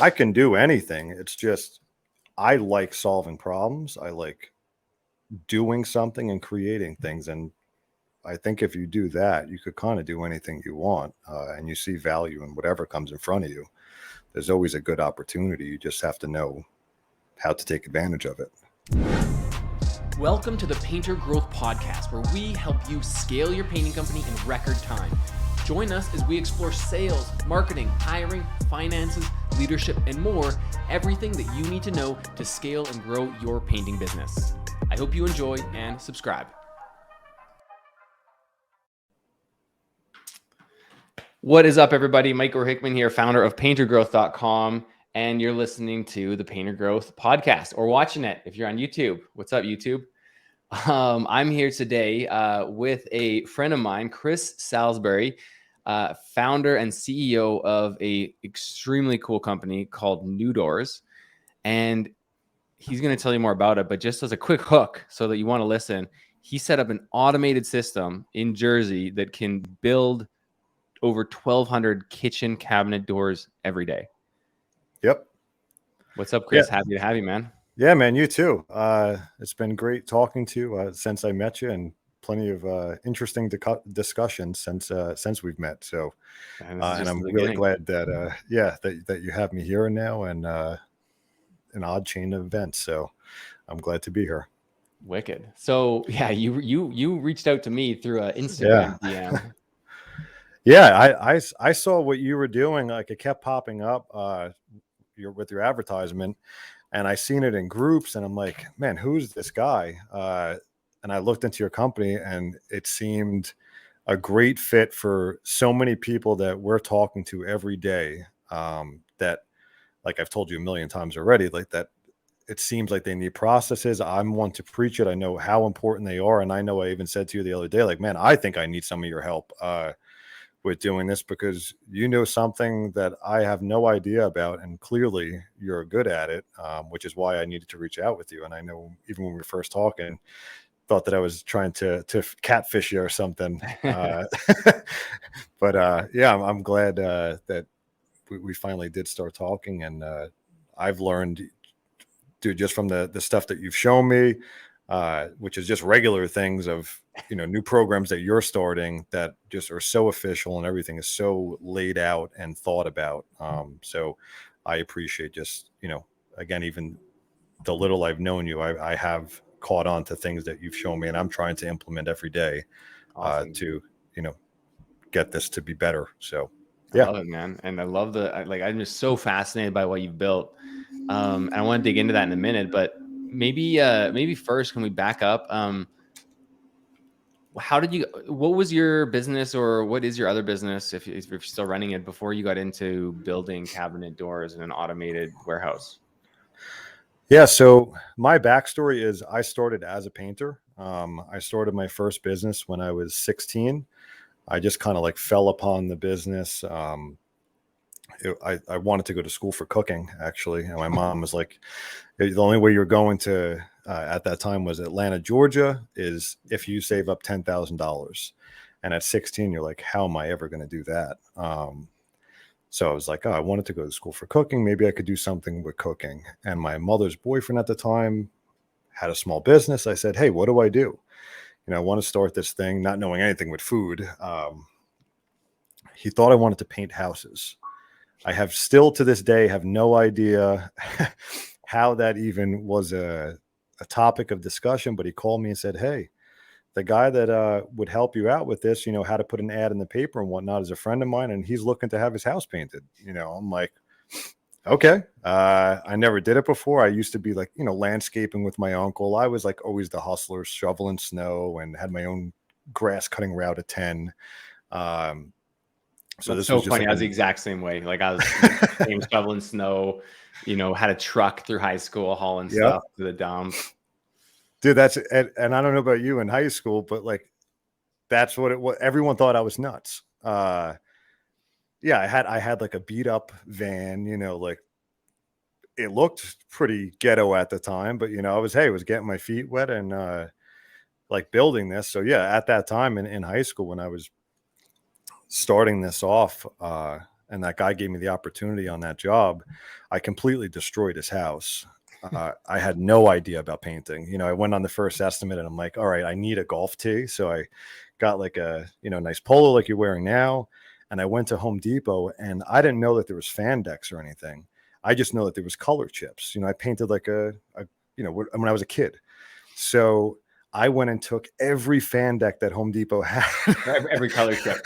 I can do anything. It's just, I like solving problems. I like doing something and creating things. And I think if you do that, you could kind of do anything you want, and you see value in whatever comes in front of you. There's always a good opportunity. You just have to know how to take advantage of it. Welcome to the Painter Growth Podcast, where we help you scale your painting company in record time. Join us as we explore sales, marketing, hiring, finances, leadership, and more, everything that you need to know to scale and grow your painting business. I hope you enjoy and subscribe. What is up, everybody? Michael Hickman here, founder of PainterGrowth.com, and you're listening to the Painter Growth Podcast, or watching it if you're on YouTube. What's up, YouTube? I'm here today with a friend of mine, Chris Salisbury, founder and CEO of a extremely cool company called NuDoors, and he's going to tell you more about it. But just as a quick hook, so that you want to listen, he set up an automated system in Jersey that can build over 1,200 kitchen cabinet doors every day. Yep. What's up, Chris? Yeah. Happy to have you, man. Yeah, man. You too. It's been great talking to you since I met you, and plenty of interesting discussions since we've met. So, and I'm really glad that that you have me here now, and an odd chain of events. So, I'm glad to be here. Wicked. So, yeah, you reached out to me through an Instagram DM. Yeah, I saw what you were doing. Like, it kept popping up with your advertisement, and I seen it in groups, and I'm like, man, who's this guy? And I looked into your company, and it seemed a great fit for so many people that we're talking to every day. That, like I've told you a million times already, like that it seems like they need processes. I'm one to preach it. I know how important they are. And I know I even said to you the other day, like, man, I think I need some of your help with doing this, because you know something that I have no idea about, and clearly you're good at it, which is why I needed to reach out with you. And I know even when we were first talking, thought that I was trying to catfish you or something. But yeah, I'm glad that we finally did start talking, and I've learned, dude, just from the stuff that you've shown me, which is just regular things of, new programs that you're starting that just are so official, and everything is so laid out and thought about. So I appreciate just, again, even the little I've known you, I have caught on to things that you've shown me, and I'm trying to implement every day. Awesome. To, get this to be better. So yeah. I love it, man. And I love I'm just so fascinated by what you've built. And I want to dig into that in a minute, but maybe first, can we back up? What was your business, or what is your other business, if you're still running it, before you got into building cabinet doors in an automated warehouse? Yeah. So my backstory is I started as a painter. I started my first business when I was 16. I just kind of fell upon the business. I wanted to go to school for cooking, actually. And my mom was like, the only way you're going to, at that time, was Atlanta, Georgia, is if you save up $10,000. And at 16, you're like, how am I ever going to do that? So I was like, I wanted to go to school for cooking. Maybe I could do something with cooking. And my mother's boyfriend at the time had a small business. I said, hey, what do I do? I want to start this thing, not knowing anything with food. He thought I wanted to paint houses. I have still to this day have no idea how that even was a topic of discussion, but he called me and said, hey, the guy that would help you out with this, how to put an ad in the paper and whatnot, is a friend of mine, and he's looking to have his house painted. I'm like, okay. I never did it before. I used to be landscaping with my uncle. I was always the hustler, shoveling snow, and had my own grass cutting route at 10. So this was funny. I was the exact same way. I was shoveling snow, had a truck through high school hauling stuff to the dump. Dude, and I don't know about you in high school, but that's what it was. Everyone thought I was nuts. Yeah, I had a beat up van, it looked pretty ghetto at the time, but I was getting my feet wet and building this. So yeah, at that time in high school, when I was starting this off, and that guy gave me the opportunity on that job, I completely destroyed his house. I had no idea about painting. You know, I went on the first estimate and I'm like, all right, I need a golf tee. So I got like a, you know, nice polo like you're wearing now. And I went to Home Depot and I didn't know that there was fan decks or anything. I just know that there was color chips. You know, I painted like you know, when I was a kid. So I went and took every fan deck that Home Depot had, Every color chip.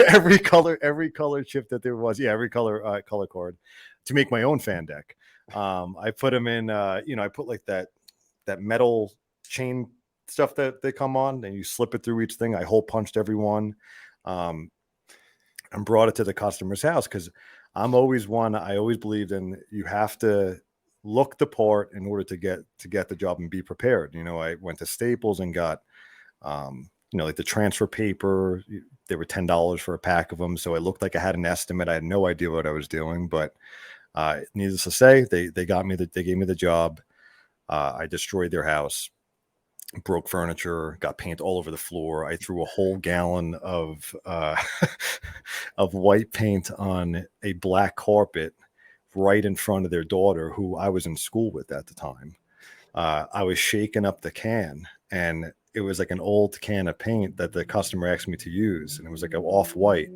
every color chip that there was. Yeah, every color card to make my own fan deck. I put them in, you know, I put like that metal chain stuff that they come on and you slip it through each thing. I hole punched every one, and brought it to the customer's house. Cause I always believed in, you have to look the part in order to get the job and be prepared. You know, I went to Staples and got, you know, like the transfer paper. They were $10 for a pack of them. So it looked like I had an estimate. I had no idea what I was doing, but needless to say, they gave me the job. I destroyed their house, broke furniture, got paint all over the floor. I threw a whole gallon of of white paint on a black carpet right in front of their daughter, who I was in school with at the time. I was shaking up the can, and it was like an old can of paint that the customer asked me to use, and it was like an off-white.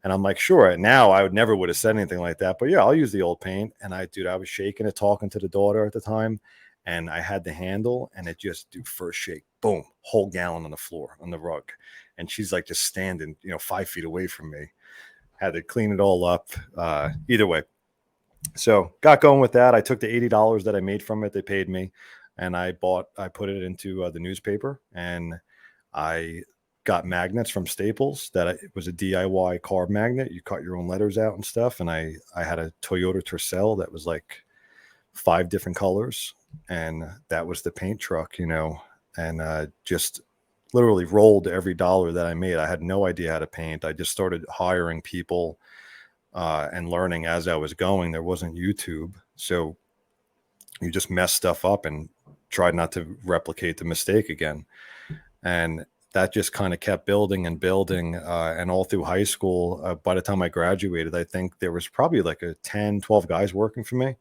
And I'm like, sure. Now I would have said anything like that, but yeah, I'll use the old paint. And I was shaking it, talking to the daughter at the time, and I had the handle, and it just first shake, boom, whole gallon on the floor, on the rug. And she's like just standing, you know, 5 feet away from me. Had to clean it all up. Either way. So got going with that. I took the $80 that I made from it. They paid me, and I put it into the newspaper, and I got magnets from Staples it was a DIY carb magnet. You cut your own letters out and stuff. And I had a Toyota Tercel that was like 5 different colors. And that was the paint truck, you know, and just literally rolled every dollar that I made. I had no idea how to paint. I just started hiring people and learning as I was going. There wasn't YouTube. So you just mess stuff up and tried not to replicate the mistake again. And that just kind of kept building and building. And all through high school, by the time I graduated, I think there was probably like 10, 12 guys working for me.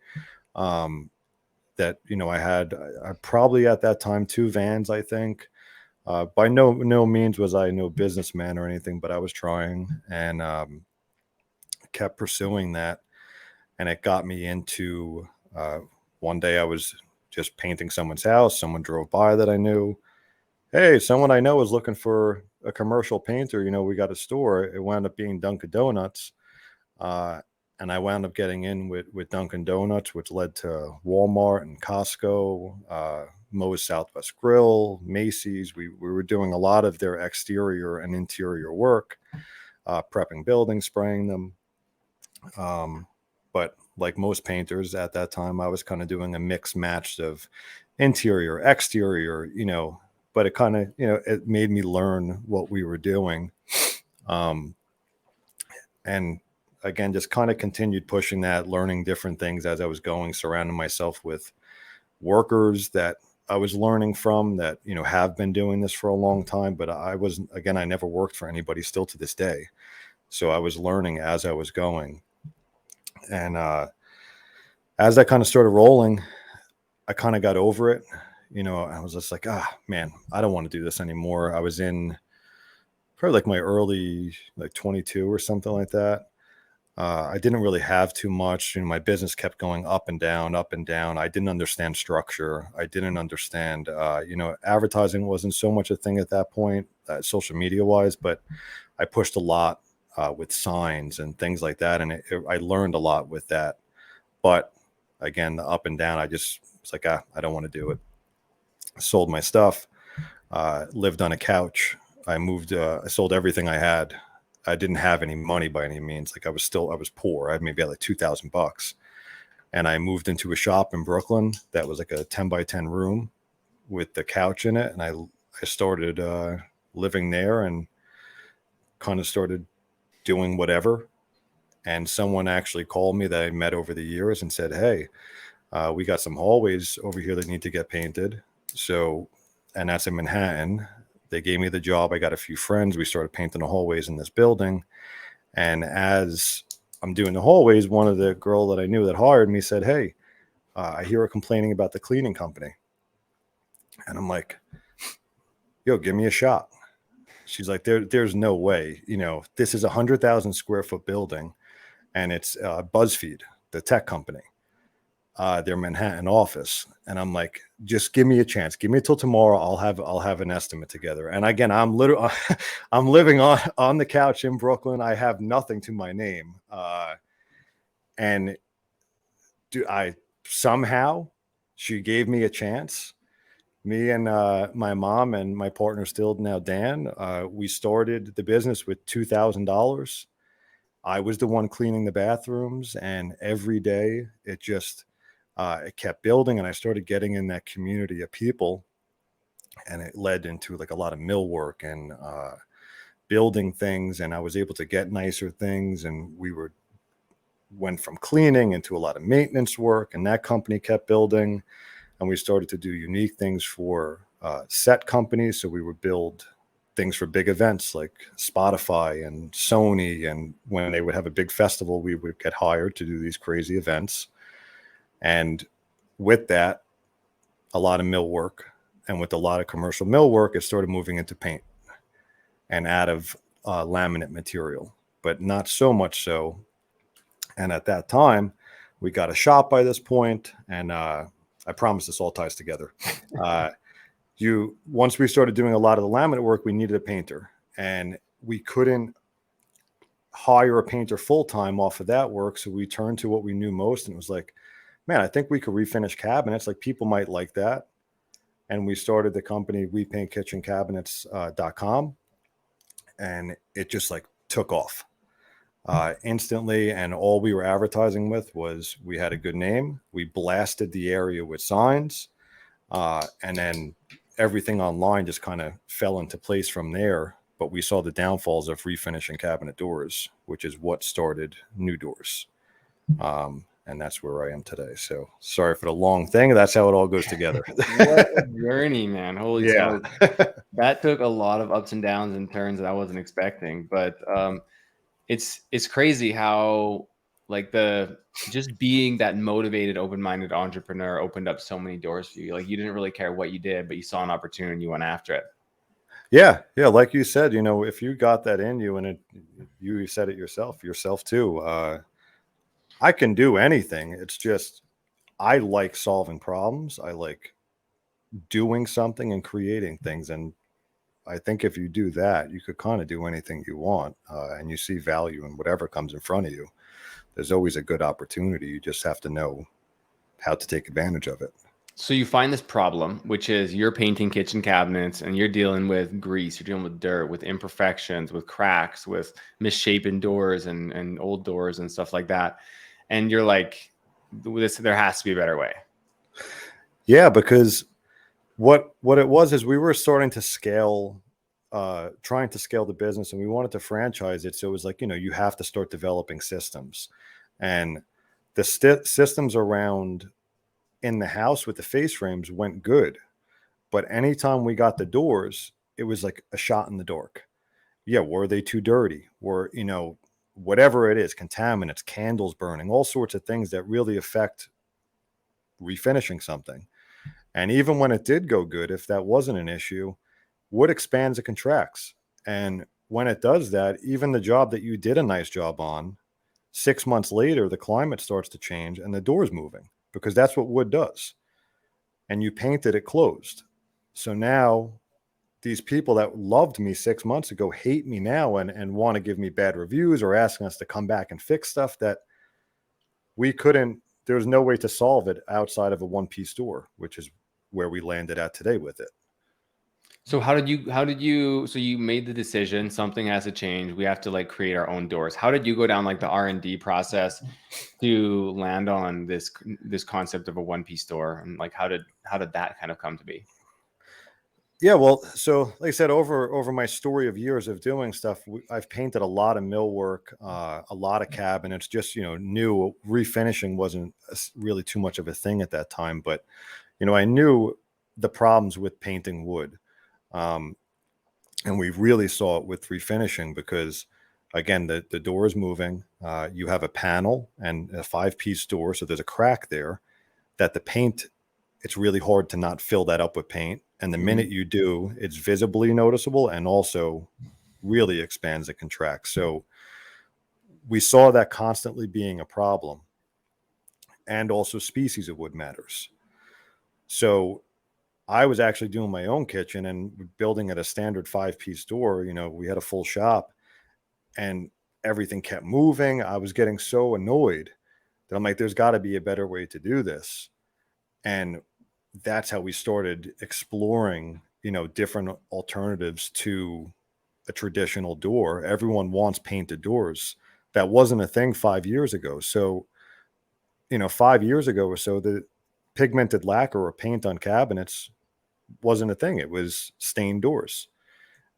That, you know, I probably at that time 2 vans, I think. By no means was I no businessman or anything, but I was trying and kept pursuing that. And it got me into, one day I was just painting someone's house. Someone drove by that I knew. Hey, someone I know is looking for a commercial painter. You know, we got a store. It wound up being Dunkin' Donuts. And I wound up getting in with Dunkin' Donuts, which led to Walmart and Costco, Moe's Southwest Grill, Macy's. We were doing a lot of their exterior and interior work, prepping buildings, spraying them. But like most painters at that time, I was kind of doing a mix match of interior, exterior, you know, but it kind of, you know, it made me learn what we were doing. And again, just kind of continued pushing that, learning different things as I was going, surrounding myself with workers that I was learning from that, you know, have been doing this for a long time. But I never worked for anybody still to this day. So I was learning as I was going. And as that kind of started rolling, I kind of got over it. You know, I was just like, man, I don't want to do this anymore. I was in probably like my early, like 22 or something like that. I didn't really have too much. You know, my business kept going up and down, up and down. I didn't understand structure. I didn't understand, you know, advertising wasn't so much a thing at that point, social media wise, but I pushed a lot with signs and things like that. And I learned a lot with that. But again, the up and down, I just was like, I don't want to do it. Sold my stuff, lived on a couch. I sold everything I had. I didn't have any money by any means. Like I was poor. I maybe had like $2,000, and I moved into a shop in Brooklyn that was like a 10 by 10 room with the couch in it. And I started living there and kind of started doing whatever. And someone actually called me that I met over the years and said, hey, we got some hallways over here that need to get painted. So, and that's in Manhattan. They gave me the job. I got a few friends. We started painting the hallways in this building. And as I'm doing the hallways. One of the girl that I knew that hired me said, "Hey, I hear her complaining about the cleaning company." And I'm like, "Yo, give me a shot." She's like, there's no way. This is a 100,000 square foot building, and it's BuzzFeed, the tech company, their Manhattan office. And I'm like, just give me a chance. Give me till tomorrow. I'll have an estimate together. And again, I'm literally I'm living on the couch in Brooklyn. I have nothing to my name. And do I somehow she gave me a chance. Me and my mom and my partner still now, Dan, we started the business with $2,000. I was the one cleaning the bathrooms, and every day it kept building, and I started getting in that community of people, and it led into like a lot of millwork and building things, and I was able to get nicer things, and went from cleaning into a lot of maintenance work, and that company kept building. And we started to do unique things for set companies. So we would build things for big events like Spotify and Sony. And when they would have a big festival, we would get hired to do these crazy events. And with that, a lot of millwork. And with a lot of commercial millwork, it started moving into paint and out of laminate material, but not so much so. And at that time, we got a shop by this point, and I promise this all ties together. Once we started doing a lot of the laminate work, we needed a painter, and we couldn't hire a painter full time off of that work. So we turned to what we knew most, and it was like, man, I think we could refinish cabinets. Like, people might like that. And we started the company WePaintKitchenCabinets.com, and it just like took off instantly. And all we were advertising with was we had a good name. We blasted the area with signs, and then everything online just kind of fell into place from there. But we saw the downfalls of refinishing cabinet doors, which is what started NuDoors. And that's where I am today. So sorry for the long thing. That's how it all goes together. What a journey, man. Holy Yeah. That took a lot of ups and downs and turns that I wasn't expecting. But it's crazy how like just being that motivated, open-minded entrepreneur opened up so many doors for you. Like, you didn't really care what you did, but you saw an opportunity and you went after it. Yeah. Like you said, if you got that in you, and you said it yourself too, I can do anything. It's just, I like solving problems. I like doing something and creating things. And I think if you do that, you could kind of do anything you want, and you see value in whatever comes in front of you. There's always a good opportunity. You just have to know how to take advantage of it. So you find this problem, which is you're painting kitchen cabinets and you're dealing with grease, you're dealing with dirt, with imperfections, with cracks, with misshapen doors and old doors and stuff like that. And you're like, there has to be a better way. Yeah, because what it was is we were starting to scale, trying to scale the business, and we wanted to franchise it. So it was like, you have to start developing systems, and the systems around in the house with the face frames went good. But anytime we got the doors, it was like a shot in the dark. Yeah, were they too dirty? Or, whatever it is, contaminants, candles burning, all sorts of things that really affect refinishing something. And even when it did go good, if that wasn't an issue, wood expands and contracts. And when it does that, even the job that you did a nice job on, 6 months later, the climate starts to change and the door's moving, because that's what wood does. And you painted it closed. So now these people that loved me 6 months ago hate me now, and want to give me bad reviews or asking us to come back and fix stuff that we couldn't. There's no way to solve it outside of a one-piece door, which is where we landed at today with it. So so you made the decision, something has to change. We have to like create our own doors. How did you go down like the R&D process to land on this concept of a one-piece door? And like, how did that kind of come to be? Yeah, well, so like I said, over my story of years of doing stuff, I've painted a lot of millwork, a lot of cabinets. Just knew refinishing wasn't really too much of a thing at that time, but I knew the problems with painting wood, and we really saw it with refinishing, because again, the door is moving. You have a panel and a 5-piece door. So there's a crack there that the paint, it's really hard to not fill that up with paint. And the minute you do, it's visibly noticeable and also really expands and contracts. So we saw that constantly being a problem, and also species of wood matters. So I was actually doing my own kitchen and building at a standard 5-piece door. We had a full shop and everything kept moving. I was getting so annoyed that I'm like, there's got to be a better way to do this. And that's how we started exploring, different alternatives to a traditional door. Everyone wants painted doors. That wasn't a thing 5 years ago. So, 5 years ago or so, the pigmented lacquer or paint on cabinets wasn't a thing. It was stained doors.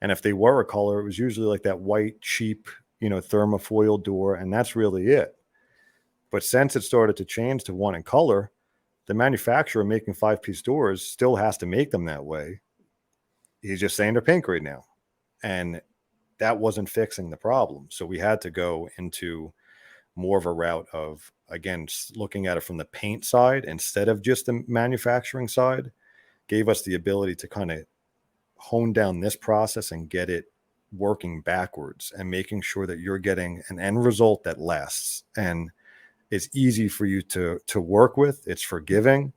And if they were a color, it was usually like that white, cheap, thermofoil door. And that's really it. But since it started to change to one in color, the manufacturer making 5-piece doors still has to make them that way. He's just saying they're pink right now. And that wasn't fixing the problem. So we had to go into more of a route of, again, looking at it from the paint side instead of just the manufacturing side. Gave us the ability to kind of hone down this process and get it working backwards and making sure that you're getting an end result that lasts and is easy for you to work with. It's forgiving.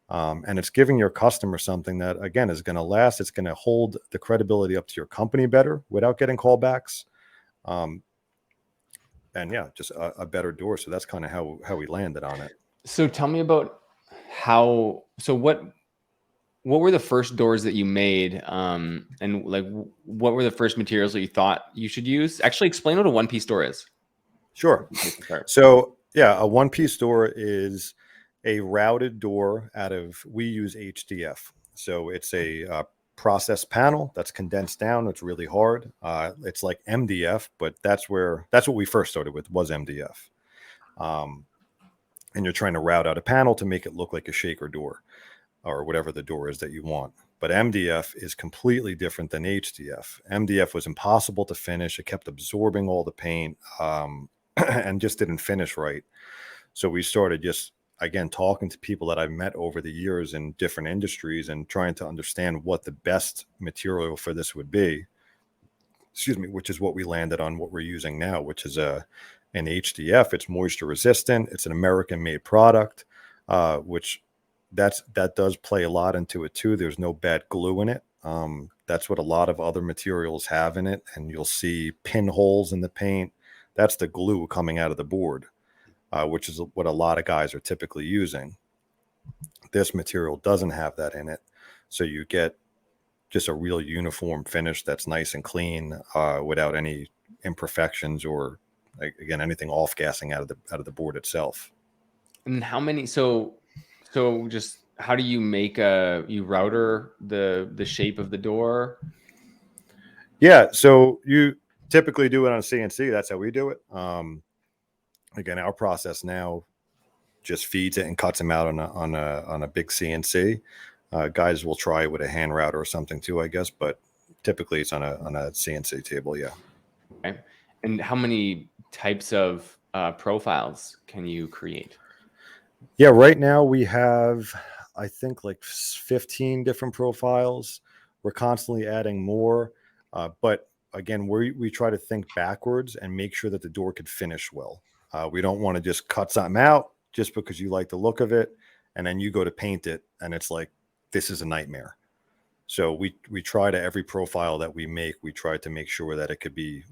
And it's giving your customer something that, again, is going to last. It's going to hold the credibility up to your company better without getting callbacks. And yeah, just a better door. So that's kind of how we landed on it. So tell me about what were the first doors that you made? And like, what were the first materials that you thought you should use? Actually, explain what a 1-piece door is. Sure. So yeah, a 1-piece door is a routed door we use HDF. So it's a process panel that's condensed down. It's really hard. It's like MDF, but that's what we first started with, was MDF. And you're trying to route out a panel to make it look like a shaker door or whatever the door is that you want. But MDF is completely different than HDF. MDF was impossible to finish. It kept absorbing all the paint and just didn't finish right. So we started just, again, talking to people that I've met over the years in different industries and trying to understand what the best material for this would be. Which is what we landed on, what we're using now, which is an HDF. It's moisture resistant. It's an American made product, which that does play a lot into it too. There's no bad glue in it. That's what a lot of other materials have in it. And you'll see pinholes in the paint. That's the glue coming out of the board, which is what a lot of guys are typically using. This material doesn't have that in it. So you get just a real uniform finish that's nice and clean, without any imperfections or, again, anything off gassing out of the board itself. And how many? So just how do you make you router the shape of the door? Yeah, so you typically do it on a CNC. That's how we do it. Again, our process now just feeds it and cuts them out on a big CNC. Guys will try it with a hand router or something too, I guess, but typically it's on a CNC table. Yeah. Okay. And how many types of profiles can you create? Yeah, right now we have, I think, like 15 different profiles. We're constantly adding more, but again, we try to think backwards and make sure that the door could finish well. We don't want to just cut something out just because you like the look of it, and then you go to paint it, and it's like, this is a nightmare. So we try to, every profile that we make, we try to make sure that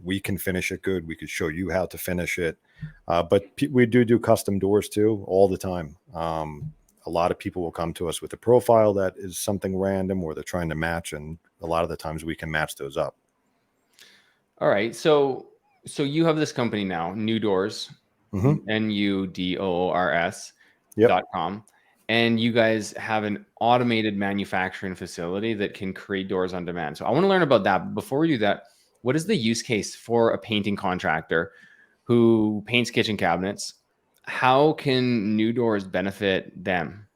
we can finish it good. We could show you how to finish it. But we do custom doors too, all the time. A lot of people will come to us with a profile that is something random or they're trying to match. And a lot of the times we can match those up. All right. So you have this company now, NuDoors, NuDoors.com. And you guys have an automated manufacturing facility that can create doors on demand. So I want to learn about that. But before we do that, what is the use case for a painting contractor who paints kitchen cabinets? How can NuDoors benefit them?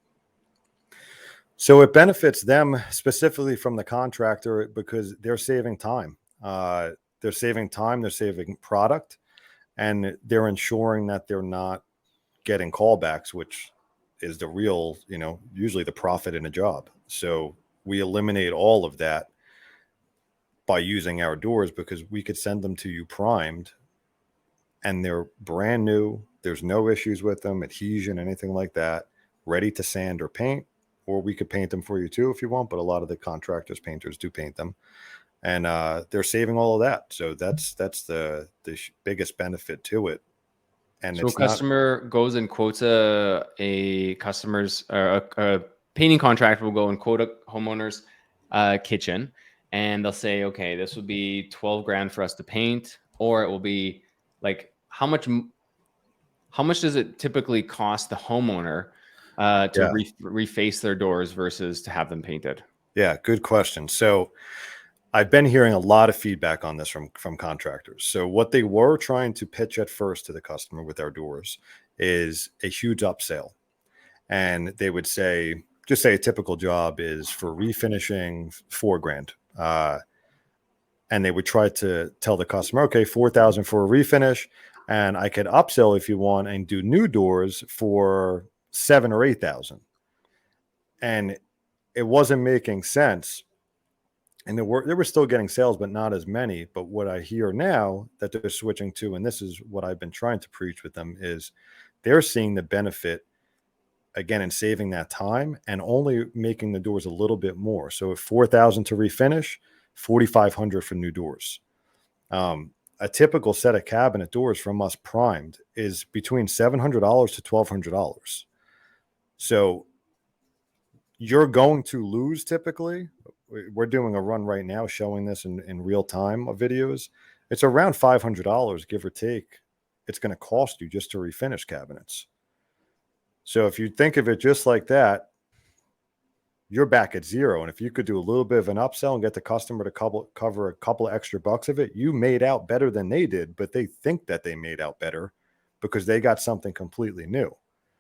So it benefits them specifically from the contractor because they're saving time. they're saving time, they're saving product, and they're ensuring that they're not getting callbacks, which is the real, usually the profit in a job. So we eliminate all of that by using our doors, because we could send them to you primed and they're brand new. There's no issues with them, adhesion, anything like that, ready to sand or paint, or we could paint them for you too if you want. But a lot of the contractors, painters do paint them, and they're saving all of that. So that's the biggest benefit to it. And So a it's not, customer goes and quotes a customer's a painting contractor will go and quote a homeowner's kitchen, and they'll say, okay, this would be 12 grand for us to paint, or it will be like how much does it typically cost the homeowner to yeah, reface their doors versus to have them painted? yeah, good question. So I've been hearing a lot of feedback on this from contractors. So what they were trying to pitch at first to the customer with our doors is a huge upsell. And they would say, just say a typical job is for refinishing $4,000. And they would try to tell the customer, okay, 4,000 for a refinish, and I could upsell if you want and do NuDoors for 7 or 8,000. And it wasn't making sense. And they were still getting sales, but not as many. But what I hear now that they're switching to, and this is what I've been trying to preach with them, is they're seeing the benefit again in saving that time and only making the doors a little bit more. So if 4,000 to refinish, 4,500 for NuDoors. A typical set of cabinet doors from us primed is between $700 to $1,200. So you're going to lose typically. We're doing a run right now showing this in real time of videos. It's around $500, give or take. It's going to cost you just to refinish cabinets. So if you think of it just like that, you're back at zero. And if you could do a little bit of an upsell and get the customer to cover a couple extra bucks of it, you made out better than they did, but they think that they made out better because they got something completely new.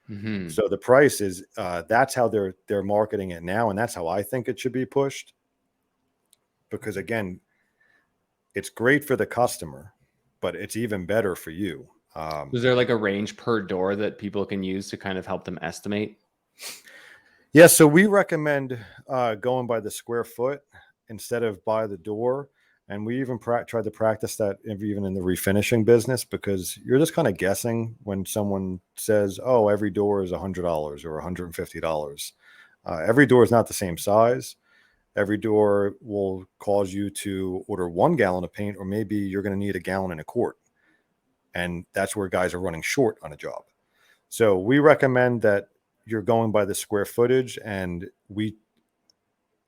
Mm-hmm. So the price is, that's how they're marketing it now. And that's how I think it should be pushed. Because again, it's great for the customer, but it's even better for you. Is there like a range per door that people can use to kind of help them estimate? Yeah, so we recommend going by the square foot instead of by the door. And we even tried to practice that even in the refinishing business, because you're just kind of guessing when someone says, oh, every door is $100 or $150. Every door is not the same size. Every door will cause you to order 1 gallon of paint, or maybe you're going to need 1.25 gallons. And that's where guys are running short on a job. So we recommend that you're going by the square footage, and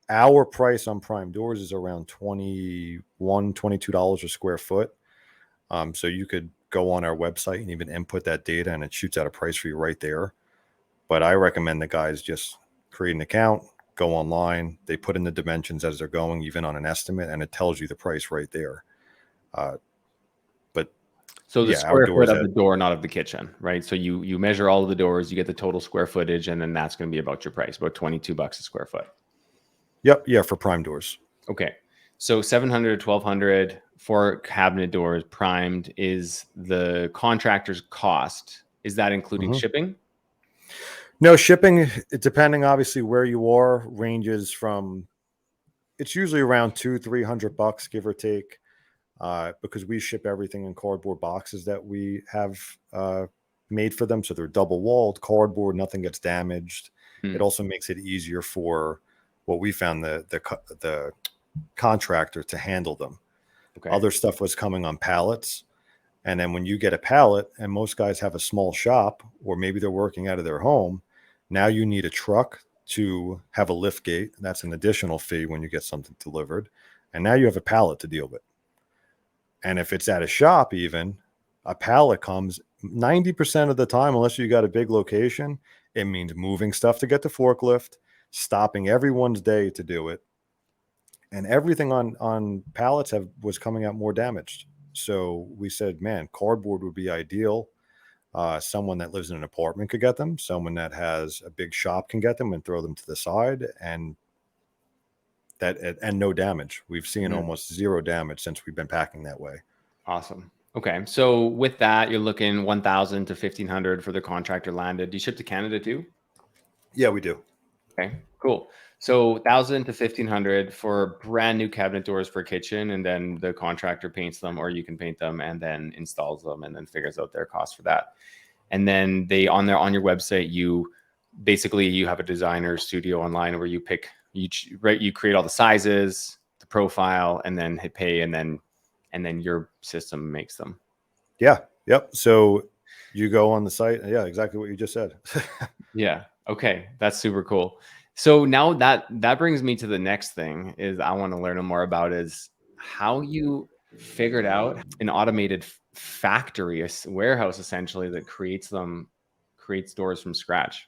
our price on prime doors is around $22 a square foot. So you could go on our website and even input that data, and it shoots out a price for you right there. But I recommend the guys just create an account, go online, they put in the dimensions as they're going, even on an estimate, and it tells you the price right there. But So the yeah, square foot outdoors of the door, not of the kitchen, right? So you measure all of the doors, you get the total square footage, and then that's going to be about your price, about $22 a square foot. Yep, yeah, for prime doors. Okay, so 700 to 1,200 for cabinet doors primed is the contractor's cost. Is that including shipping? No, shipping, depending obviously where you are, ranges from, it's usually around $200-300, give or take. Because we ship everything in cardboard boxes that we have made for them. So they're double walled cardboard, nothing gets damaged. It also makes it easier for what we found the contractor to handle them. Okay. Other stuff was coming on pallets. And then when you get a pallet, and most guys have a small shop, or maybe they're working out of their home, now you need a truck to have a lift gate. That's an additional fee when you get something delivered. And now you have a pallet to deal with. And if it's at a shop, even a pallet comes 90% of the time, unless you got a big location, it means moving stuff to get the forklift, stopping everyone's day to do it. And everything on pallets was coming out more damaged. So we said, man, cardboard would be ideal. Someone that lives in an apartment could get them. Someone that has a big shop can get them and throw them to the side. And and no damage. We've seen Mhm. almost zero damage since we've been packing that way. Awesome. Okay. So with that, you're looking 1,000 to 1,500 for the contractor landed. Do you ship to Canada too? Yeah, we do. Okay, cool. So 1,000 to 1,500 for brand new cabinet doors for kitchen, and then the contractor paints them, or you can paint them and then installs them, and then figures out their cost for that. And then they on your website, you have a designer studio online where you pick you create all the sizes, the profile, and then hit pay, and then your system makes them. Yeah. Yep. So you go on the site. Yeah, exactly what you just said. Yeah. Okay. That's super cool. So now that brings me to the next thing is I want to learn more about is how you figured out an automated factory, a warehouse essentially that creates doors from scratch.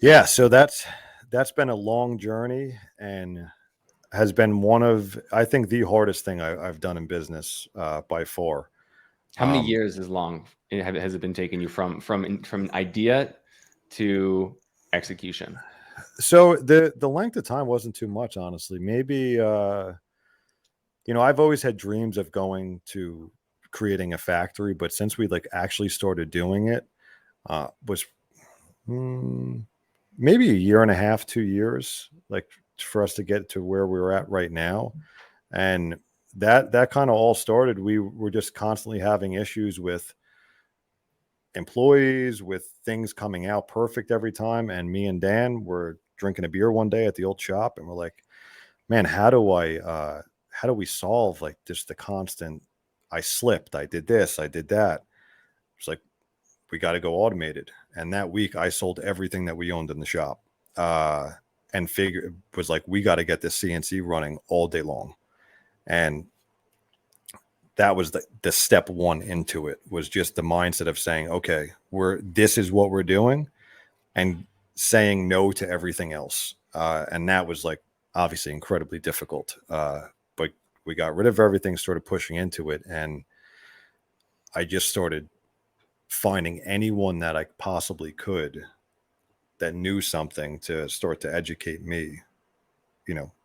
Yeah. So that's been a long journey and has been one of, I think, the hardest thing I've done in business by far. How many years is long has it been taking you from idea to execution? So the length of time wasn't too much, honestly. Maybe I've always had dreams of going to creating a factory, but since we like actually started doing it, was maybe a year and a half, 2 years, like for us to get to where we're at right now. And that kind of all started. We were just constantly having issues with employees, with things coming out perfect every time. And me and Dan were drinking a beer one day at the old shop, and we're like, man, how do we solve like just the constant, I slipped, I did this, I did that. It's like, we got to go automated. And that week I sold everything that we owned in the shop, and was like, we got to get this CNC running all day long. And that was the step one into it, was just the mindset of saying, okay, this is what we're doing, and saying no to everything else. And that was like obviously incredibly difficult. But we got rid of everything, started pushing into it. And I just started finding anyone that I possibly could that knew something to start to educate me,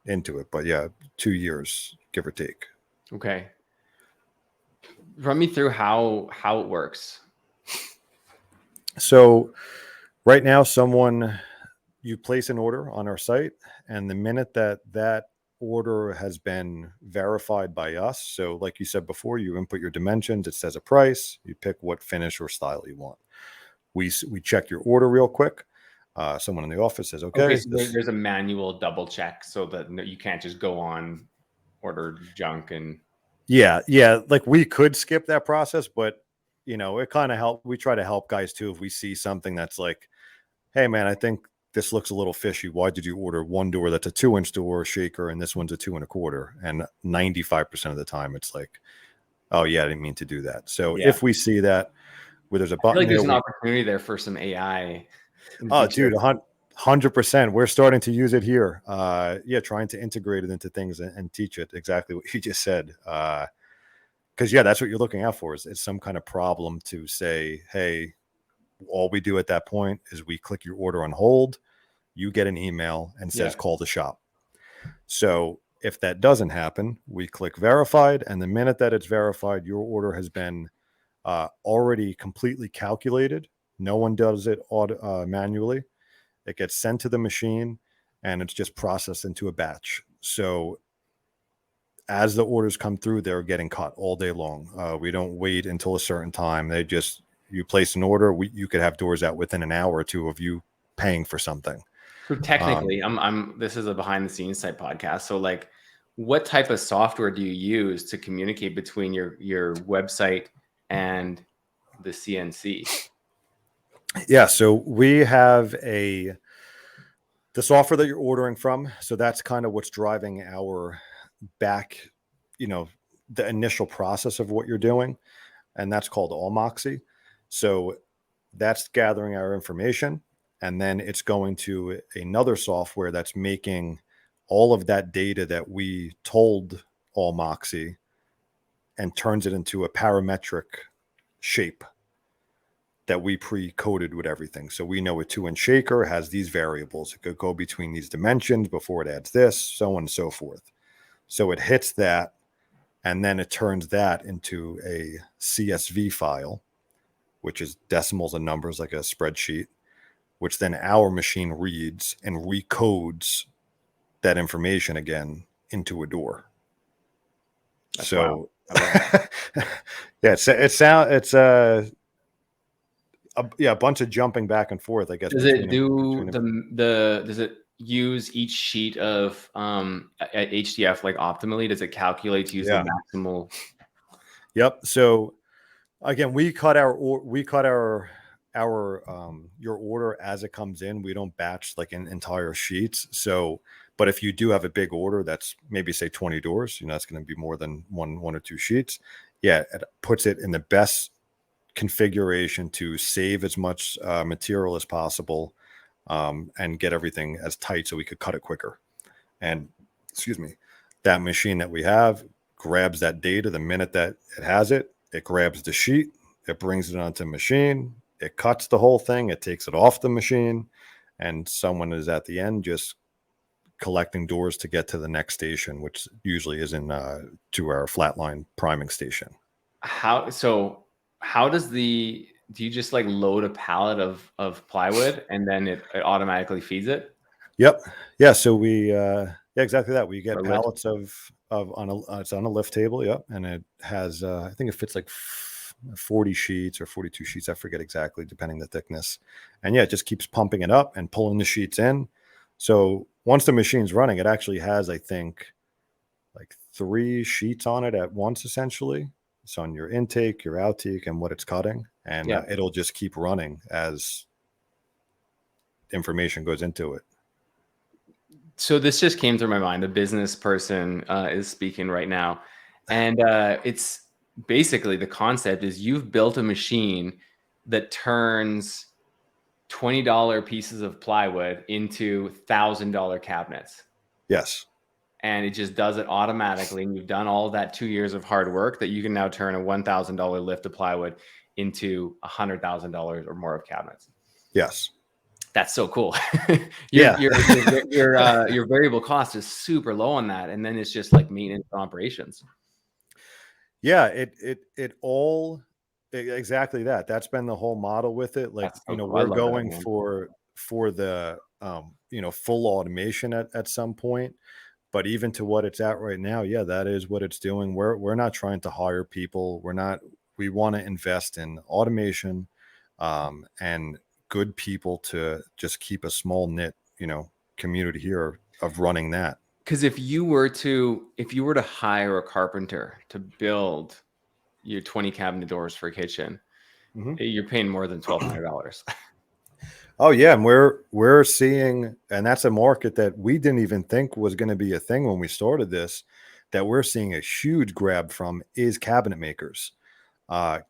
into it. But yeah, 2 years, give or take. Okay. Run me through how it works. So right now, you place an order on our site, and the minute that order has been verified by us, so like you said before, you input your dimensions, it says a price, you pick what finish or style you want. We check your order real quick. Someone in the office says, okay, So there's a manual double check so that you can't just go on order junk and yeah, like we could skip that process, but it kind of help. We try to help guys too. If we see something that's like, hey man, I think this looks a little fishy. Why did you order one door that's a 2-inch door shaker and this one's a 2 1/4? And 95% of the time it's like, oh yeah, I didn't mean to do that. So yeah. if we see that where there's a I feel button like there's there, an opportunity there for some AI in the oh future. dude, 100%. We're starting to use it here. Yeah, trying to integrate it into things and teach it exactly what you just said. Because yeah, that's what you're looking out for, is some kind of problem to say, hey, all we do at that point is we click your order on hold. You get an email and says, call the shop. So if that doesn't happen, we click verified. And the minute that it's verified, your order has been already completely calculated. No one does it manually. It gets sent to the machine and it's just processed into a batch. So as the orders come through, they're getting cut all day long. We don't wait until a certain time. You place an order, you could have doors out within an hour or two of you paying for something. So technically, this is a behind the scenes type podcast. So like, what type of software do you use to communicate between your website and the CNC? Yeah, so we have the software that you're ordering from. So that's kind of what's driving our back, the initial process of what you're doing. And that's called Allmoxy. So that's gathering our information. And then it's going to another software that's making all of that data that we told Allmoxy and turns it into a parametric shape. that we pre-coded with everything. So we know a 2-inch shaker has these variables. It could go between these dimensions before it adds this, so on and so forth. So it hits that, and then it turns that into a CSV file, which is decimals and numbers like a spreadsheet, which then our machine reads and recodes that information again into a door. That's So wild. yeah, a bunch of jumping back and forth, I guess. Does it do does it use each sheet of HDF like optimally? Does it calculate to use the maximal? Yep. So again, we cut your order as it comes in. We don't batch like in entire sheets. So, but if you do have a big order, that's maybe say 20 doors, that's going to be more than one or two sheets. Yeah, it puts it in the best configuration to save as much material as possible, and get everything as tight so we could cut it quicker. And excuse me, that machine that we have grabs that data the minute that it has it. It grabs the sheet, it brings it onto the machine, it cuts the whole thing, it takes it off the machine, and someone is at the end just collecting doors to get to the next station, which usually is in to our flatline priming station. How does do you just like load a pallet of plywood and then it automatically feeds it? Yep. Yeah. So we, yeah, exactly that. We get pallets it's on a lift table. Yep. And it has, I think it fits like 40 sheets or 42 sheets. I forget exactly, depending the thickness. And yeah, it just keeps pumping it up and pulling the sheets in. So once the machine's running, it actually has, I think, like 3 sheets on it at once, essentially. It's on your intake, your outtake, and what it's cutting. And it'll just keep running as information goes into it. So this just came through my mind. A business person is speaking right now. And it's basically the concept is you've built a machine that turns $20 pieces of plywood into $1,000 cabinets. Yes. And it just does it automatically. And you've done all that 2 years of hard work that you can now turn a $1,000 lift of plywood into $100,000 or more of cabinets. Yes. That's so cool. Your variable cost is super low on that. And then it's just like maintenance operations. Yeah, it all exactly that. That's been the whole model with it. Like, So cool. we're going for the full automation at some point. But even to what it's at right now, yeah, that is what it's doing. We're not trying to hire people. We want to invest in automation, and good people to just keep a small knit, community here of running that. Because if you were to hire a carpenter to build your 20 cabinet doors for a kitchen, you're paying more than $1,200. Oh yeah, and we're seeing, and that's a market that we didn't even think was going to be a thing when we started this, that we're seeing a huge grab from is cabinet makers,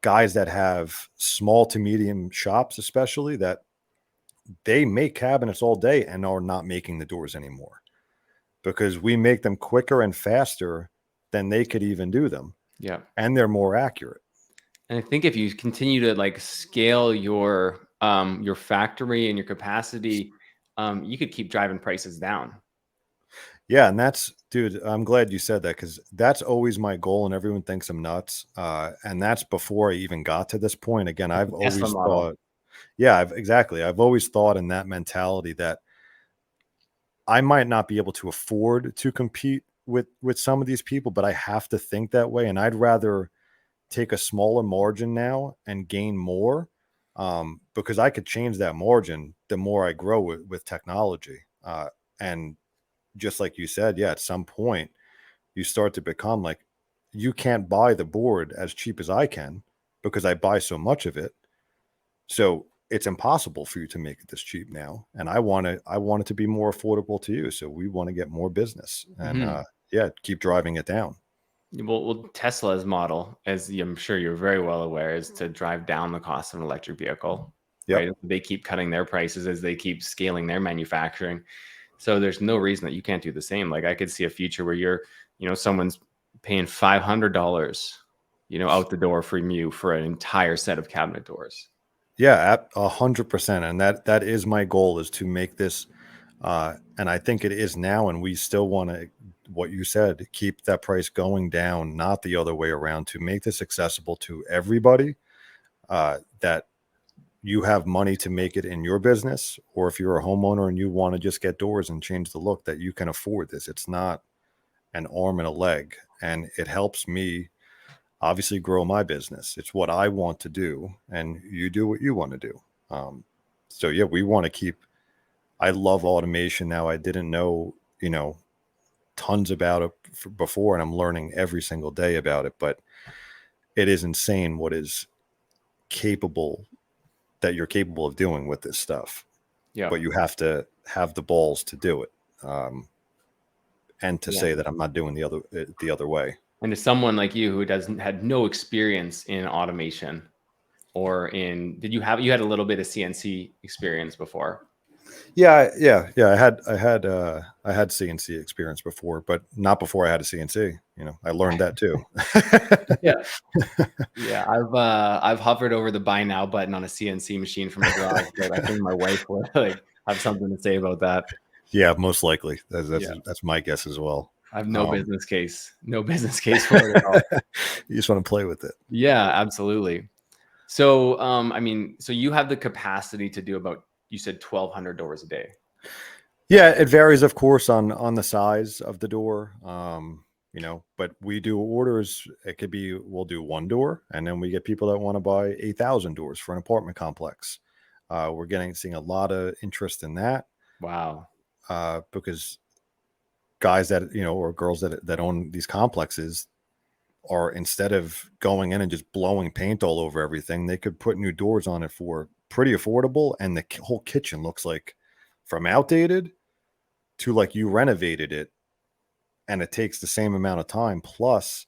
guys that have small to medium shops, especially, that they make cabinets all day and are not making the doors anymore because we make them quicker and faster than they could even do them. Yeah, and they're more accurate. And I think if you continue to like scale your factory and your capacity, you could keep driving prices down. Yeah, and dude, I'm glad you said that, because that's always my goal, and everyone thinks I'm nuts. And that's before I even got to this point. Again, I've always thought, I've always thought in that mentality that I might not be able to afford to compete with some of these people, but I have to think that way. And I'd rather take a smaller margin now and gain more, because I could change that margin the more I grow with technology. And just like you said, yeah, at some point you start to become like, you can't buy the board as cheap as I can because I buy so much of it. So it's impossible for you to make it this cheap now. And I want it to be more affordable to you. So we want to get more business and keep driving it down. Well, Tesla's model, as I'm sure you're very well aware, is to drive down the cost of an electric vehicle. Yep. Right? They keep cutting their prices as they keep scaling their manufacturing. So there's no reason that you can't do the same. Like I could see a future where someone's paying $500, out the door from you for an entire set of cabinet doors. Yeah, at 100%. And that is my goal, is to make this, and I think it is now, and we still want to, what you said, keep that price going down, not the other way around, to make this accessible to everybody, that you have money to make it in your business, or if you're a homeowner and you want to just get doors and change the look, that you can afford this. It's not an arm and a leg, and it helps me obviously grow my business. It's what I want to do, and you do what you want to do. So yeah, we want to keep. I love automation now. I didn't know, tons about it before, and I'm learning every single day about it. But it is insane what is capable that you're capable of doing with this stuff. Yeah. But you have to have the balls to do it, and to Yeah. say that I'm not doing the other way. And to someone like you who had no experience in automation, or you had a little bit of CNC experience before? Yeah. I had CNC experience before, but not before I had a CNC. I learned that too. Yeah. Yeah, I've hovered over the buy now button on a CNC machine from a garage, but I think my wife would like have something to say about that. Yeah, most likely. Yeah. That's my guess as well. I have no business case for it at all. You just want to play with it. Yeah, absolutely. So, so you have the capacity to do about, you said 1,200 doors a day. Yeah, it varies, of course, on the size of the door. But we do orders. It could be, we'll do one door, and then we get people that want to buy 8,000 doors for an apartment complex. We're seeing a lot of interest in that. Wow. Because guys that, or girls that own these complexes are, instead of going in and just blowing paint all over everything, they could put new doors on it for pretty affordable, and the whole kitchen looks like, from outdated to like you renovated it, and it takes the same amount of time. Plus,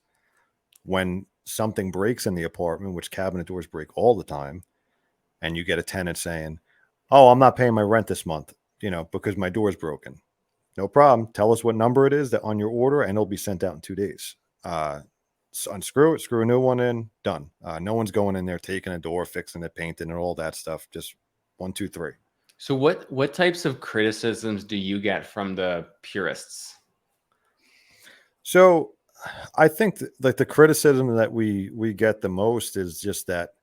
when something breaks in the apartment, which cabinet doors break all the time, and you get a tenant saying, "Oh, I'm not paying my rent this month, because my door's broken." No problem. Tell us what number it is that on your order, and it'll be sent out in 2 days. So unscrew it, screw a new one in, done. No one's going in there taking a door, fixing it, painting, and all that stuff. Just 1, 2, 3. So what types of criticisms do you get from the purists? So I think that the criticism that we get the most is just that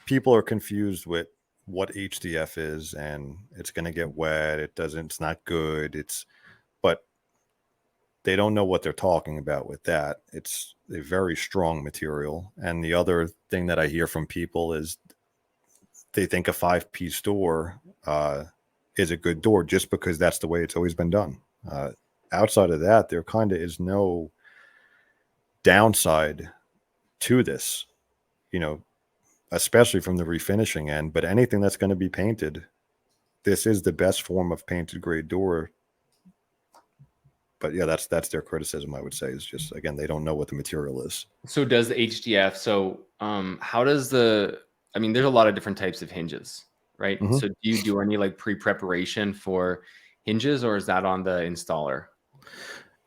people are confused with what HDF is, and it's going to get wet. It's not good. But they don't know what they're talking about with that. It's a very strong material. And the other thing that I hear from people is they think a 5-piece door is a good door just because that's the way it's always been done. Outside of that, there kind of is no downside to this, especially from the refinishing end. But anything that's going to be painted, this is the best form of painted grade door. But yeah, that's their criticism, I would say, is just, again, they don't know what the material is. So does the HDF, how does there's a lot of different types of hinges, right? Mm-hmm. So do you do any like pre-preparation for hinges, or is that on the installer?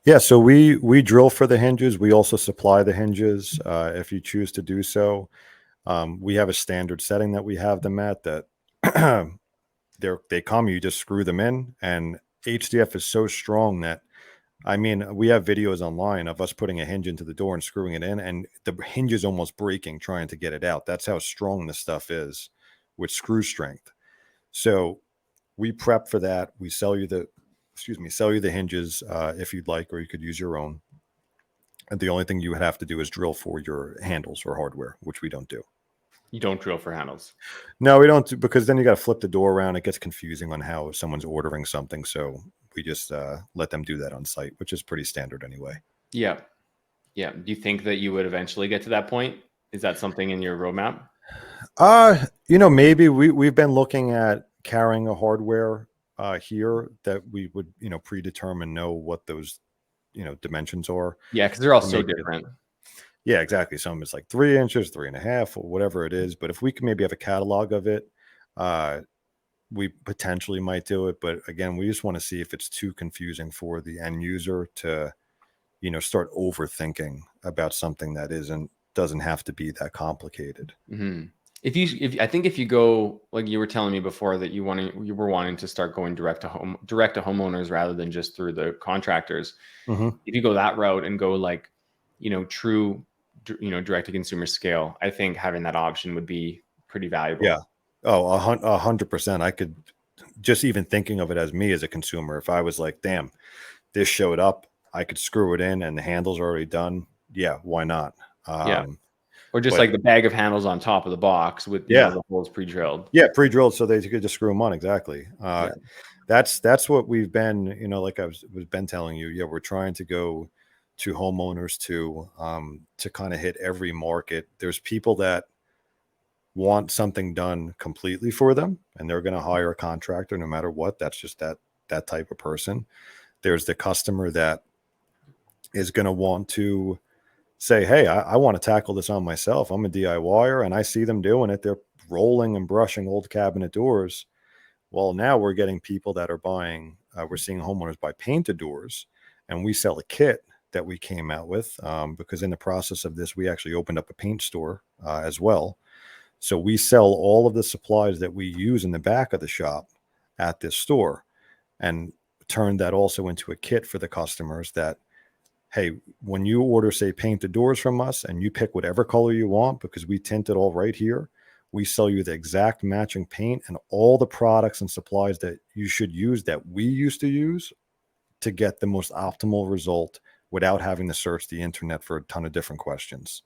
Yeah, so we drill for the hinges. We also supply the hinges if you choose to do so. We have a standard setting that we have them at, that they come, you just screw them in, and HDF is so strong that, we have videos online of us putting a hinge into the door and screwing it in, and the hinge is almost breaking trying to get it out. That's how strong this stuff is with screw strength. So we prep for that. We sell you the hinges if you'd like, or you could use your own. And the only thing you would have to do is drill for your handles or hardware, which we don't do. You don't drill for handles? No, we don't, because then you got to flip the door around. It gets confusing on how someone's ordering something. So we just let them do that on site, which is pretty standard anyway. Yeah. Yeah. Do you think that you would eventually get to that point? Is that something in your roadmap? Maybe we've been looking at carrying a hardware here that we would, predetermine, know what those, dimensions are. Yeah, because they're all so different. Yeah, exactly. Some it's like 3 inches, 3.5, or whatever it is. But if we can maybe have a catalog of it, we potentially might do it. But again, we just want to see if it's too confusing for the end user to, start overthinking about something that doesn't have to be that complicated. Mm-hmm. if I think if you go, like you were telling me before that you were wanting to start going direct to homeowners rather than just through the contractors. Mm-hmm. If you go that route and go like, true, direct to consumer scale, I think having that option would be pretty valuable. Yeah. Oh, 100%. I could just even thinking of it as me as a consumer. If I was like, damn, this showed up, I could screw it in and the handles are already done. Yeah, why not? Yeah. Or just But like the bag of handles on top of the box with, yeah, the holes pre-drilled. yeah, pre-drilled so they could just screw them on. Exactly. Yeah. That's what we've been, like was been telling you. Yeah, we're trying to go to homeowners to kind of hit every market. There's people that want something done completely for them and they're going to hire a contractor no matter what. That's just that type of person. There's the customer that is going to want to say, hey, I want to tackle this on myself. I'm a DIYer and I see them doing it. They're rolling and brushing old cabinet doors. Well, now we're getting people that are buying, we're seeing homeowners buy painted doors, and we sell a kit that we came out with because in the process of this, we actually opened up a paint store as well. So we sell all of the supplies that we use in the back of the shop at this store and turn that also into a kit for the customers that, hey, when you order, say, painted doors from us and you pick whatever color you want, because we tint it all right here, we sell you the exact matching paint and all the products and supplies that you should use that we used to use to get the most optimal result without having to search the internet for a ton of different questions.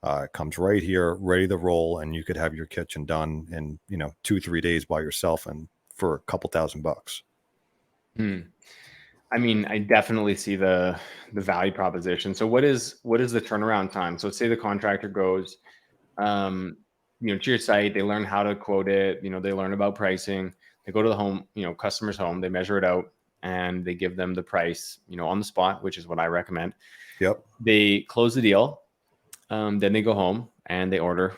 It comes right here, ready to roll, and you could have your kitchen done in 2-3 days by yourself and for a couple $1,000. Hmm. I mean, I definitely see the value proposition. So what is the turnaround time? So say the contractor goes, to your site, they learn how to quote it, they learn about pricing, they go to the home, customer's home, they measure it out and they give them the price, on the spot, which is what I recommend. Yep. They close the deal. Then they go home and they order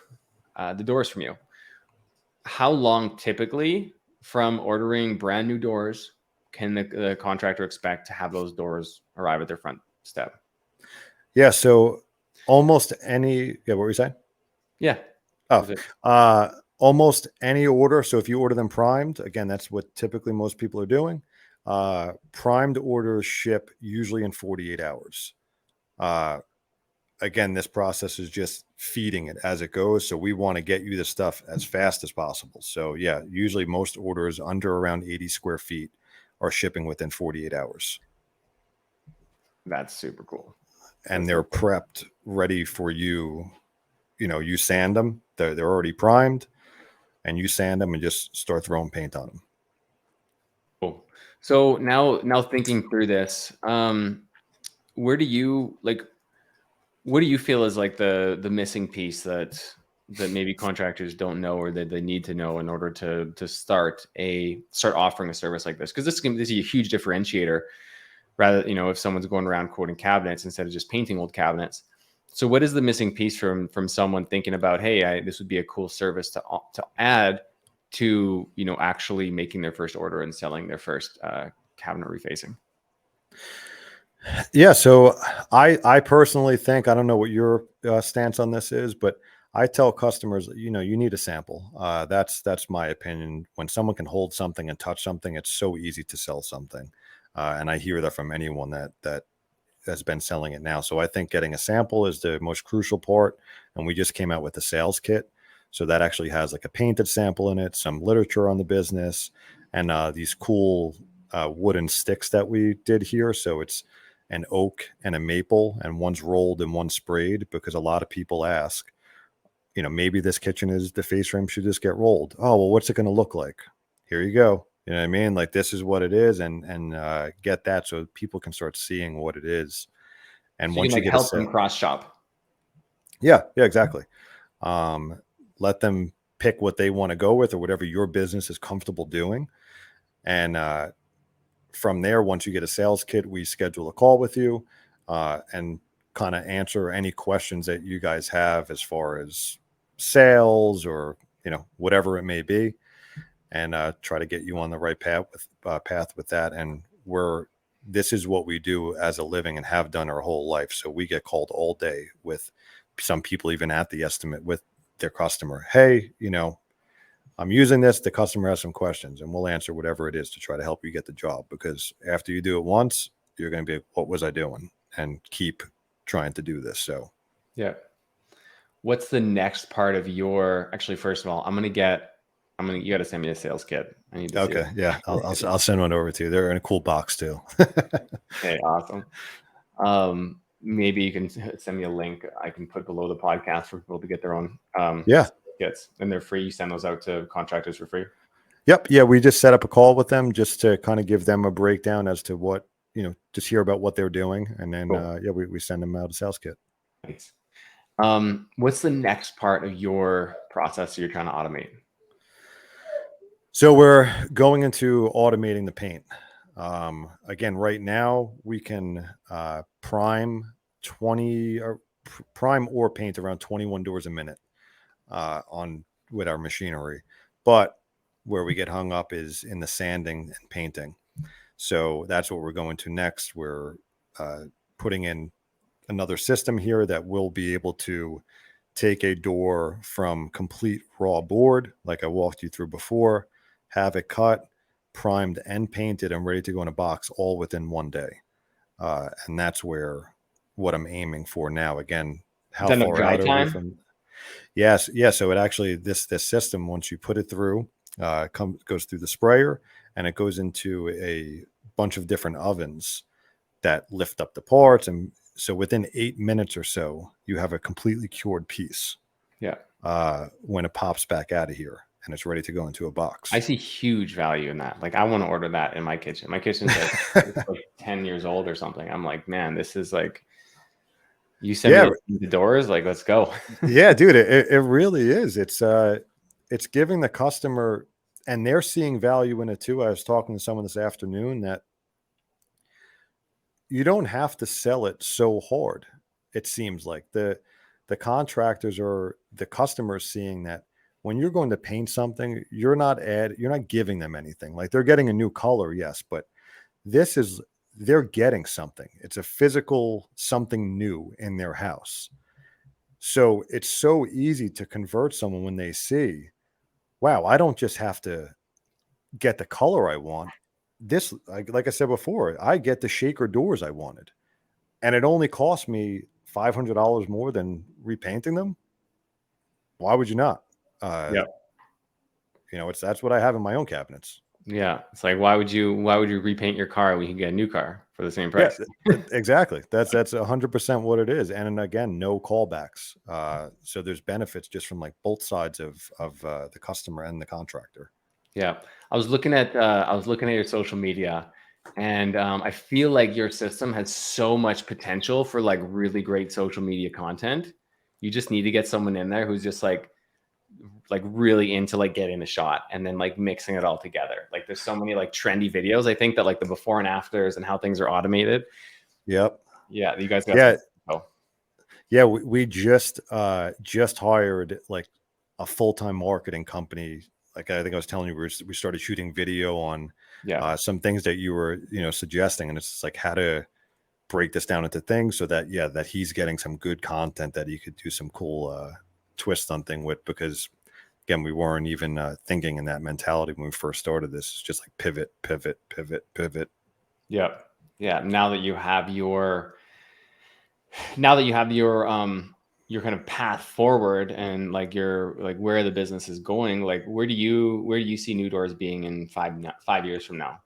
the doors from you. How long typically from ordering brand new doors can the contractor expect to have those doors arrive at their front step? Yeah. So almost any, yeah, what were you saying? Yeah. Oh, almost any order. So if you order them primed, again, that's what typically most people are doing. Primed orders ship usually in 48 hours. Again, this process is just feeding it as it goes. So we want to get you the stuff as fast as possible. So yeah, usually most orders under around 80 square feet are shipping within 48 hours. That's super cool. And they're prepped, ready for you. You sand them. They're already primed, and you sand them and just start throwing paint on them. Cool. So now thinking through this, where do you like? What do you feel is like the missing piece that maybe contractors don't know or that they need to know in order to start offering a service like this? Because this is a huge differentiator. Rather, if someone's going around quoting cabinets instead of just painting old cabinets. So what is the missing piece from someone thinking about, hey, this would be a cool service to add to actually making their first order and selling their first cabinet refacing? Yeah, so I personally think, I don't know what your stance on this is, but I tell customers, you need a sample. That's my opinion. When someone can hold something and touch something, it's so easy to sell something, and I hear that from anyone that has been selling it now. So I think getting a sample is the most crucial part, and we just came out with a sales kit, so that actually has like a painted sample in it, some literature on the business, and these cool wooden sticks that we did here. So it's an oak and a maple, and one's rolled and one's sprayed, because a lot of people ask, maybe this kitchen is the face frame should just get rolled. Oh, well, what's it going to look like? Here you go. You know what I mean? Like, this is what it is, and get that so people can start seeing what it is. And So you once can you like get a help set, them cross shop. yeah, exactly. Let them pick what they want to go with or whatever your business is comfortable doing. And from there, once you get a sales kit, we schedule a call with you and kind of answer any questions that you guys have as far as sales or whatever it may be, and try to get you on the right path with that. And this is what we do as a living and have done our whole life. So we get called all day with some people even at the estimate with their customer, hey, I'm using this. The customer has some questions, and we'll answer whatever it is to try to help you get the job. Because after you do it once, you're going to be, what was I doing? And keep trying to do this. So, yeah. What's the next part of your? Actually, first of all, you got to send me a sales kit. I need to see okay, it. yeah, I'll send one over to you. They're in a cool box too. Okay, awesome. Maybe you can send me a link I can put below the podcast for people to get their own Yeah. kits, and they're free. You send those out to contractors for free. Yep. Yeah. We just set up a call with them just to kind of give them a breakdown as to what, just hear about what they're doing. And then, Cool. we send them out a sales kit. Thanks. What's the next part of your process you're trying to automate? So we're going into automating the paint. Again, right now we can prime or paint around 21 doors a minute with our machinery. But where we get hung up is in the sanding and painting. So that's what we're going to next. We're putting in another system here that will be able to take a door from complete raw board, like I walked you through before, have it cut, primed, and painted, and ready to go in a box all within one day. And that's what I'm aiming for now. Again, how Is far dry out are we time? from? Yes, yes. So it actually this system, once you put it through, goes through the sprayer, and it goes into a bunch of different ovens that lift up the parts, and so within 8 minutes or so, you have a completely cured piece. Yeah. When it pops back out of here and it's ready to go into a box. I see huge value in that. Like, I want to order that in my kitchen. My kitchen's it's like 10 years old or something. I'm like, man, this is like, you send me the doors, like, let's go. Yeah, dude, it really is. It's giving the customer, and they're seeing value in it too. I was talking to someone this afternoon that you don't have to sell it so hard. It seems like the contractors or the customers seeing that when you're going to paint something, you're not giving them anything. Like, they're getting a new color, yes, but they're getting something. It's a physical something new in their house. So it's so easy to convert someone when they see, wow, I don't just have to get the color I want. This, like I said before, I get the shaker doors I wanted, and it only cost me $500 more than repainting them. Why would you not? Yeah. That's what I have in my own cabinets. Yeah. It's like, why would you repaint your car when you can get a new car for the same price? Yeah, exactly. That's 100% what it is. And again, no callbacks. So there's benefits just from like both sides of the customer and the contractor. Yeah. I was looking at your social media, and I feel like your system has so much potential for like really great social media content. You just need to get someone in there who's just like really into like getting the shot and then like mixing it all together. Like, there's so many like trendy videos, I think, that like the before and afters and how things are automated. Yep. Yeah, you guys got Yeah. some. Yeah, we just hired like a full-time marketing company. Like, I think I was telling you, we started shooting video on some things that you were suggesting, and it's just like how to break this down into things so that that he's getting some good content that he could do some cool twist on thing with, because again, we weren't even thinking in that mentality when we first started this. It's just like pivot. Yeah. Now that you have your your kind of path forward and like your like where the business is going, like where do you see NuDoors being in 5 years from now?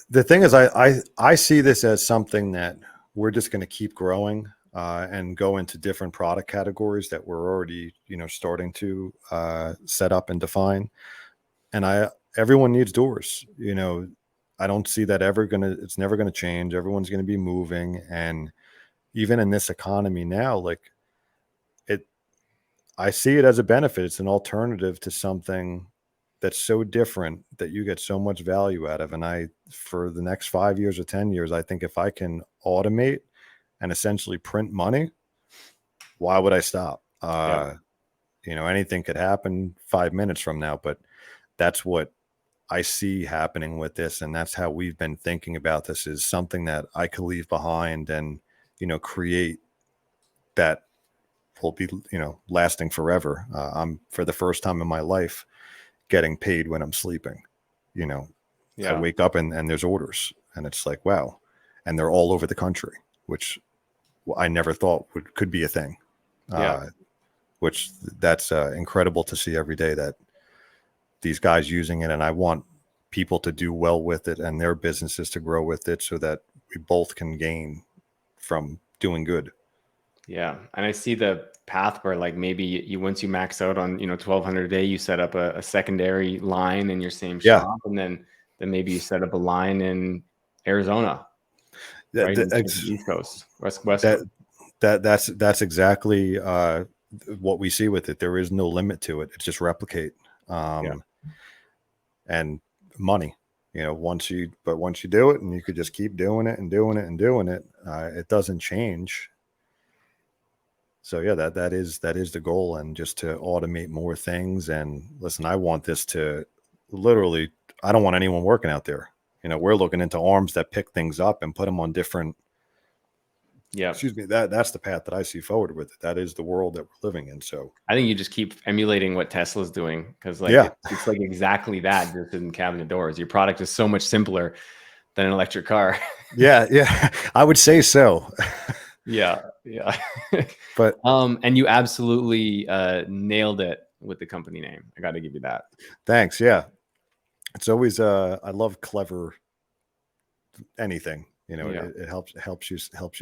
The thing is, I see this as something that we're just going to keep growing and go into different product categories that we're already starting to set up and define. And everyone needs doors. I don't see that it's never gonna change. Everyone's gonna be moving, and even in this economy now, like I see it as a benefit. It's an alternative to something that's so different that you get so much value out of. And for the next 5 years or 10 years, I think if I can automate and essentially print money, why would I stop? Anything could happen 5 minutes from now, but that's what I see happening with this. And that's how we've been thinking about this, is something that I could leave behind and, create that will be, lasting forever. I'm, for the first time in my life, getting paid when I'm sleeping. I Yeah. wake up and there's orders, and it's like, wow. And they're all over the country, which I never thought could be a thing. Yeah. Which that's incredible to see every day, that these guys using it. And I want people to do well with it and their businesses to grow with it, so that we both can gain from doing good. Yeah. And I see the path where like maybe you once you max out on, 1,200 a day, you set up a secondary line in your same Yeah. shop. And then maybe you set up a line in Arizona, right? That, Instead of the East Coast, West Coast. that's exactly what we see with it. There is no limit to it. It's just replicate. Yeah. And money, once you do it, and you could just keep doing it and doing it and doing it, it doesn't change. So yeah, that is the goal, and just to automate more things. And listen, I want this to literally, I don't want anyone working out there. We're looking into arms that pick things up and put them on different. Yeah. Excuse me. That's the path that I see forward with it. That is the world that we're living in. So I think you just keep emulating what Tesla's doing, because like yeah, it's like exactly that, just in cabinet doors. Your product is so much simpler than an electric car. yeah, I would say so. Yeah. But and you absolutely nailed it with the company name. I got to give you that. thanks. Yeah, it's always I love clever anything. Yeah. It helps you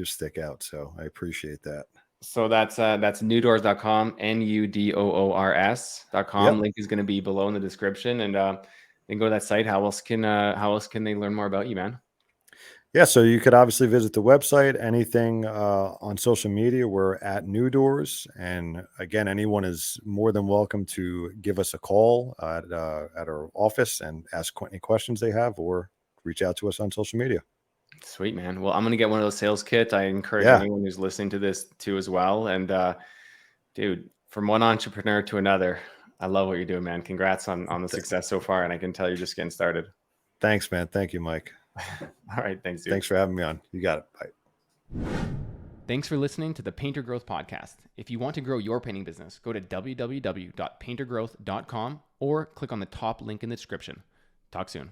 stick out. So I appreciate that. So that's NuDoors.com, NuDoors.com. Yep. Link is going to be below in the description, and then go to that site. How else can they learn more about you, man? Yeah, so you could obviously visit the website, anything on social media. We're at NuDoors. And again, anyone is more than welcome to give us a call at our office and ask any questions they have, or reach out to us on social media. Sweet, man. Well, I'm going to get one of those sales kits. I encourage Yeah. anyone who's listening to this too as well. And dude, from one entrepreneur to another, I love what you're doing, man. Congrats on the success so far. And I can tell you're just getting started. Thanks, man. Thank you, Mike. All right. Thanks, dude. Thanks for having me on. You got it. Bye. Thanks for listening to the Painter Growth Podcast. If you want to grow your painting business, go to www.paintergrowth.com or click on the top link in the description. Talk soon.